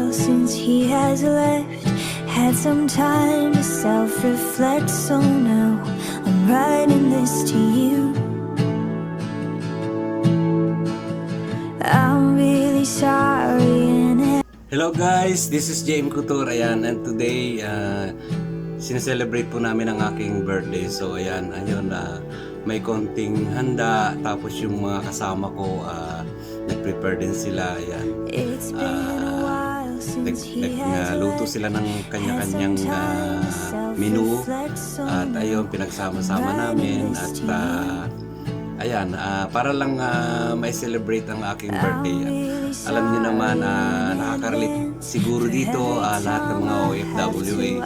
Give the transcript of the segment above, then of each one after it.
while since he has left. Had some time to self-reflect, so now I'm writing this to you. I'm really sorry. Hello guys, this is Couture, ayan, and today sineselebrate po namin ang aking birthday. So ayan, ayun, may konting handa, tapos yung mga kasama ko nag-prepare din sila, ayan. Nagluto sila ng kanya-kanyang menu at ayun, pinagsama-sama namin at ayan, para lang may celebrate ang aking birthday. Alam niyo naman, nakaka-relate siguro dito lahat ng mga OFW,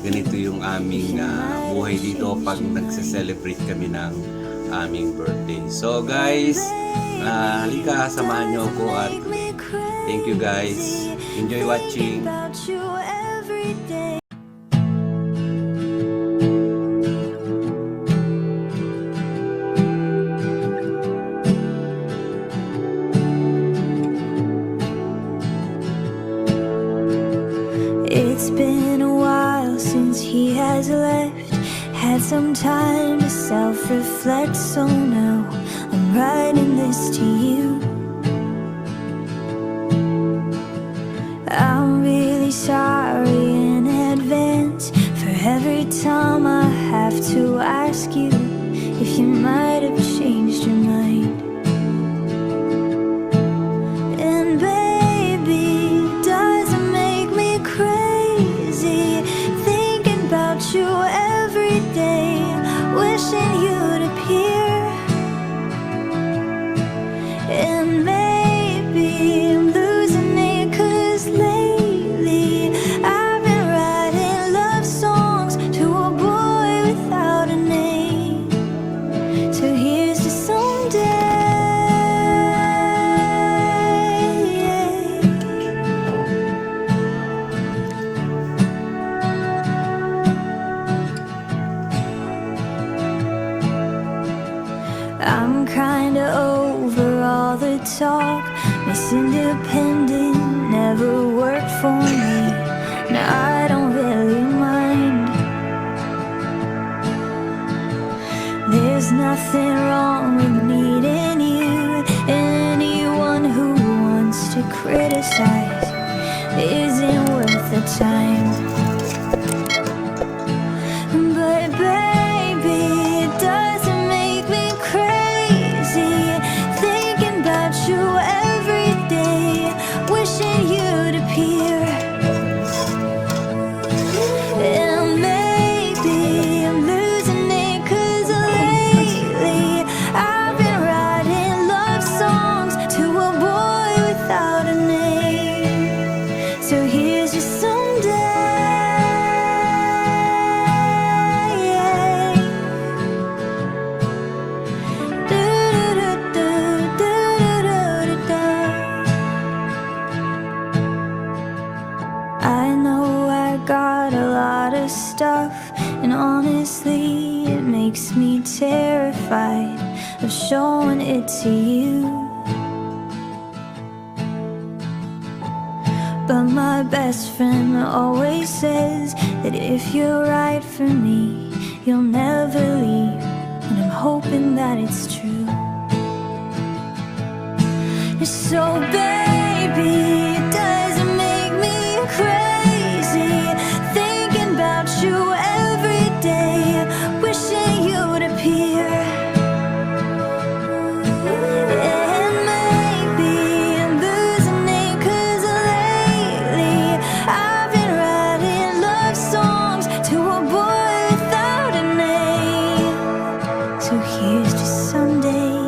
ganito yung aming buhay dito pag nagse-celebrate kami ng aming birthday. So guys, halika, samahan niyo ako at thank you guys. Enjoy watching. It's been a while since he has left. Had some time to self-reflect, so now I'm writing this to you. I'm really sorry in advance for every time I have to ask you if you might have changed your mind. And baby, does it make me crazy thinking about you every day, wishing you'd appear? And maybe I'm losing it 'cause lately I've been writing love songs to a boy without a name. So here's to someday. I'm kinda over all the talk. Miss Independent never worked for me. Now I don't really mind. There's nothing wrong with needing you. Anyone who wants to criticize isn't worth the time. But baby, it doesn't make me crazy thinking about you every day, wishing you'd appear. And maybe I'm losing it 'cause lately I've been writing love songs to a boy without a name. So here's your someday. I know I got a lot of stuff, and honestly it makes me terrified of showing it to you. But my best friend always says that if you're right for me, you'll never leave, and I'm hoping that it's true. So baby, it doesn't make me crazy thinking about you every day, wishing you'd appear. And maybe I'm losing it 'cause lately I've been writing love songs to a boy without a name. So here's to someday.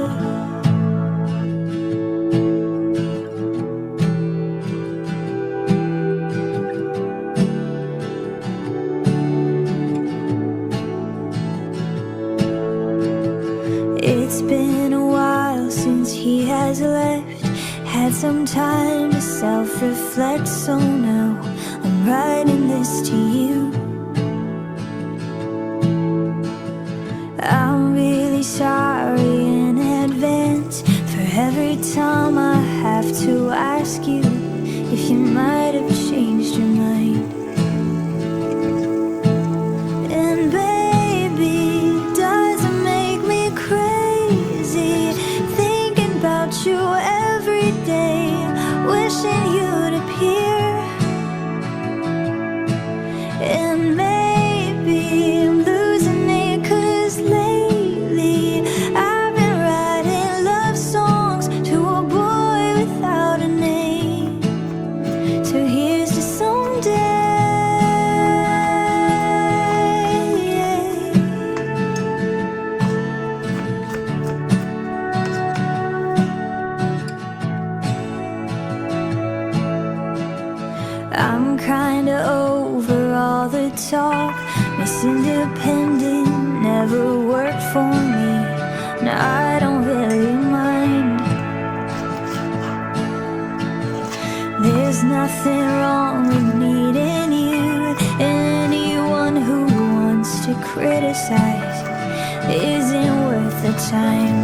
It's been a while since he has left. Had some time to self-reflect, so now I'm writing this to you. I'm really sorry in advance for every time I have to ask you if you might have changed. I'm kinda over all the talk. Miss Independent never worked for me. Now I don't really mind. There's nothing wrong with needing you. Anyone who wants to criticize isn't worth the time.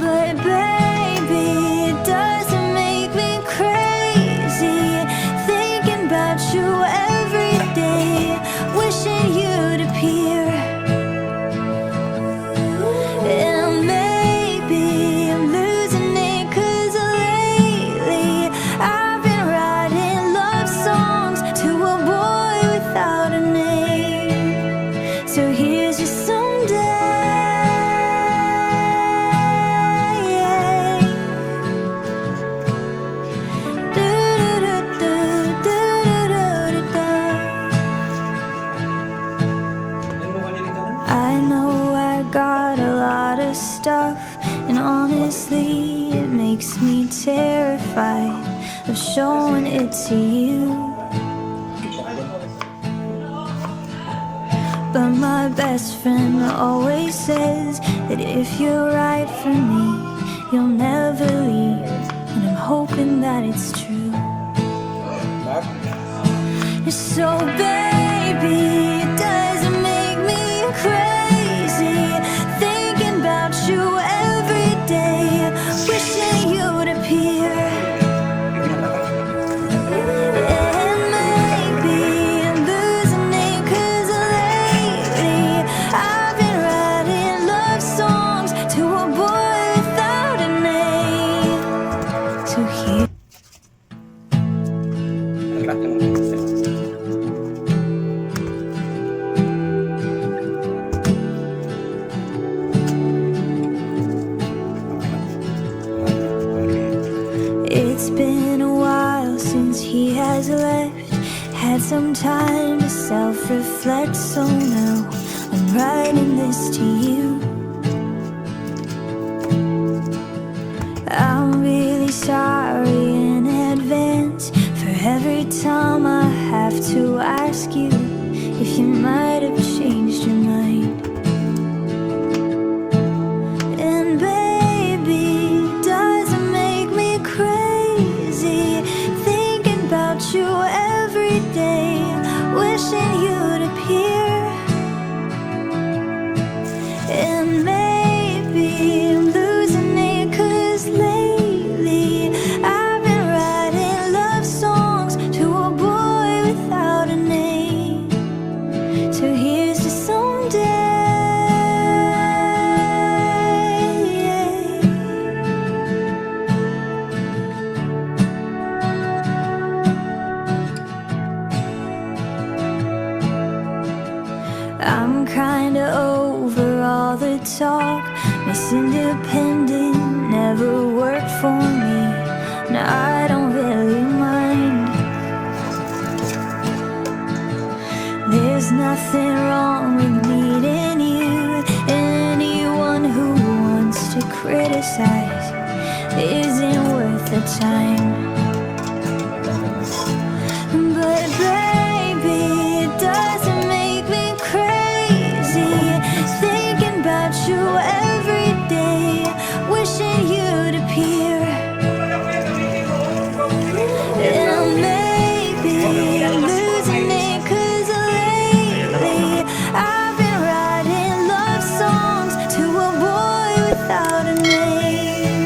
But baby, it doesn't make me crazy thinking about you every day, wishing you'd appear. And maybe I'm losing it 'cause lately I've been writing love songs to a boy without a name. So here's just someday. I know I got a lot of stuff, and honestly it makes me terrified of showing it to you. But my best friend always says that if you're right for me, you'll never leave, and I'm hoping that it's true. So baby, it doesn't make me crazy thinking about you every day, wishing you'd appear. And maybe I'm losing it 'cause lately I've been writing love songs to a boy without a name. So here it's been a while since he has left. Had some time to self-reflect, so now I'm writing this to you. I'm really sorry in advance for every time I have to ask you if you might have changed your mind. And baby, it doesn't make me crazy thinking about you every day, wishing you'd appear. And maybe I'm losing it 'cause lately I've been writing love songs to a boy without a name. So here's to someday. I'm kinda over all the talk. Miss Independent never worked for me. Now I don't really mind. There's nothing wrong with needing you. Anyone who wants to criticize isn't worth the time. But baby, it doesn't make me crazy thinking about you every day, wishing you'd appear. And maybe I'm losing it 'cause lately I've been writing love songs to a boy without a name.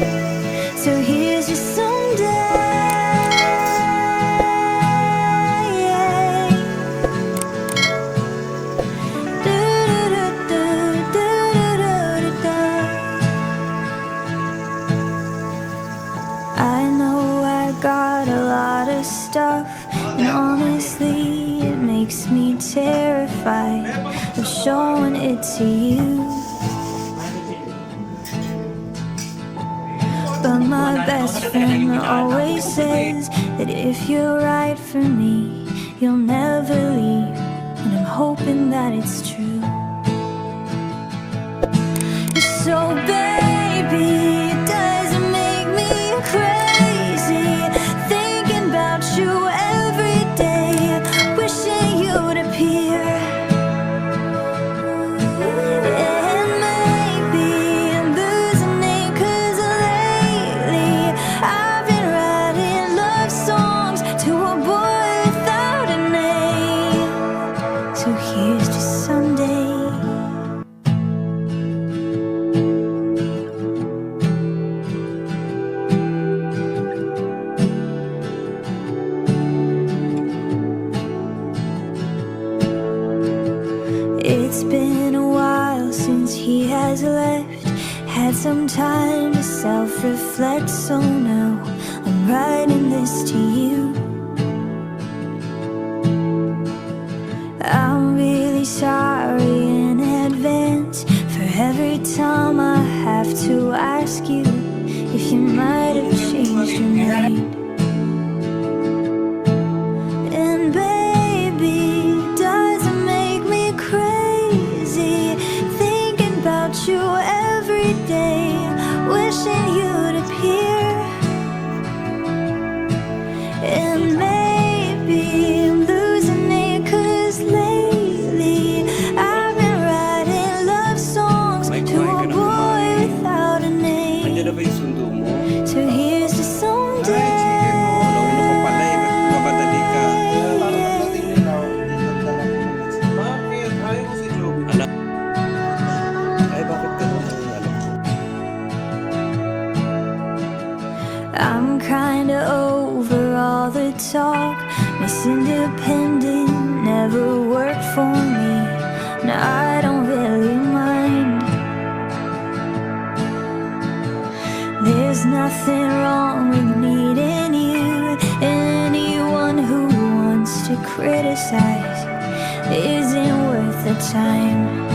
So here's just someday. I know I got a lot of stuff, and honestly it makes me terrified of showing it to you. But my best friend always says that if you're right for me, you'll never leave, and I'm hoping that it's true. So baby, it doesn't make me crazy thinking has left. Had some time to self-reflect, so now I'm writing this to you. I'm really sorry in advance for every time I have to ask you if you might have changed your mind. And baby, does it make me crazy thinking about you every day, wishing you'd appear? And maybe I'm losing it 'cause lately I've been writing love songs to a boy without a name. Andiyan na ba yung sundo mo? So here's to someday. Ano ka pala eh, mamadali ka. Bakit? Ayaw ko si Joby. Anak. Ay, bakit ka naman alam ko? I'm kinda over all the talk. Miss Independent never worked for me. Now I don't really mind. There's nothing wrong with needing you. Anyone who wants to criticize isn't worth the time.